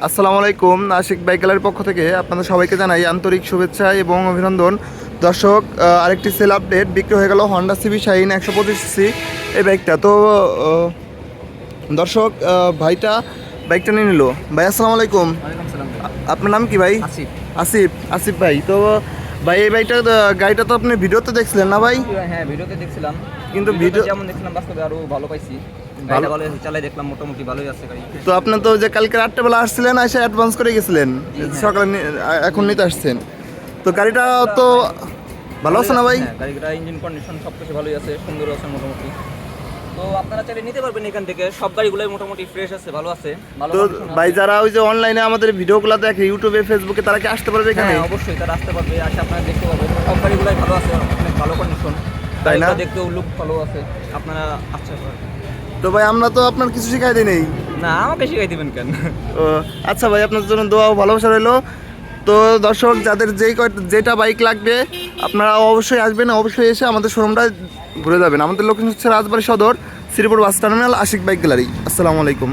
আসসালামু আলাইকুম। আশিক বাইক গ্যালারির পক্ষ থেকে আপনাদের সবাইকে জানাই আন্তরিক শুভেচ্ছা এবং অভিনন্দন। দর্শক, আরেকটি সেল আপডেট বিক্রি হয়ে গেল হন্ডা সিবি শাইন 125 এই বাইকটা। তো দর্শক, ভাইটা বাইকটা নিয়ে নিল। ভাই আসসালামু আলাইকুম। ওয়ালাইকুম সালাম ভাই। আপনার নাম কি ভাই? আসিফ। আসিফ। আসিফ ভাই, তো ভাই এই বাইকটা গাড়িটা তো আপনি ভিডিওতে দেখছিলেন না ভাই? হ্যাঁ, ভিডিওতে দেখছিলাম, কিন্তু ভিডিও যেমন দেখছিলাম বাস্তবে আরো ভালো পাইছি। গাড়িটা ভালো চালাই দেখলাম, মোটামুটি ভালোই আছে গাড়ি। তো আপনি তো যে কালকে রাত্রে বেলা আসছিলেন, এসে অ্যাডভান্স করে গেছিলেন, সকালে এখন নিতে আসছেন। তো গাড়িটা তো ভালো আছে না ভাই? হ্যাঁ, গাড়িটা ইঞ্জিন কন্ডিশন সব কিছু ভালোই আছে, সুন্দর আছে মোটামুটি। তো আপনারা চাইলে নিতে পারবেন এখান থেকে, সব গাড়িগুলোই মোটামুটি ফ্রেশ আছে, ভালো আছে, ভালো তো condition আছে। ভাই যারা ওই যে অনলাইনে আমাদের ভিডিওগুলো দেখে ইউটিউবে ফেসবুকে, তারা কি আসতে পারবে এখানে? হ্যাঁ, অবশ্যই তারা আসতে পারবে, আসে আপনারা দেখতে পারবেন। সব গাড়িগুলোই ভালো আছে, অনেক ভালো কন্ডিশন, তাই না? দেখতেও লুক ভালো আছে, আপনারা আসতে পারবেন। তো ভাই আমরা তো আপনার কিছু শিখাই দিই নেই। না, আমাকে শিখাই দিবেন কেন? ও আচ্ছা ভাই, আপনার জন্য দোয়া ও ভালোবাসা রইলো। তো দর্শক, যাদের যেটা বাইক লাগবে আপনারা অবশ্যই আসবেন, অবশ্যই এসে আমাদের শোরুমটা ঘুরে যাবেন। আমাদের লোকেশন হচ্ছে Rajbari Sadar, Sreepur bus terminal, Ashiq bike gallery. আসসালামু আলাইকুম।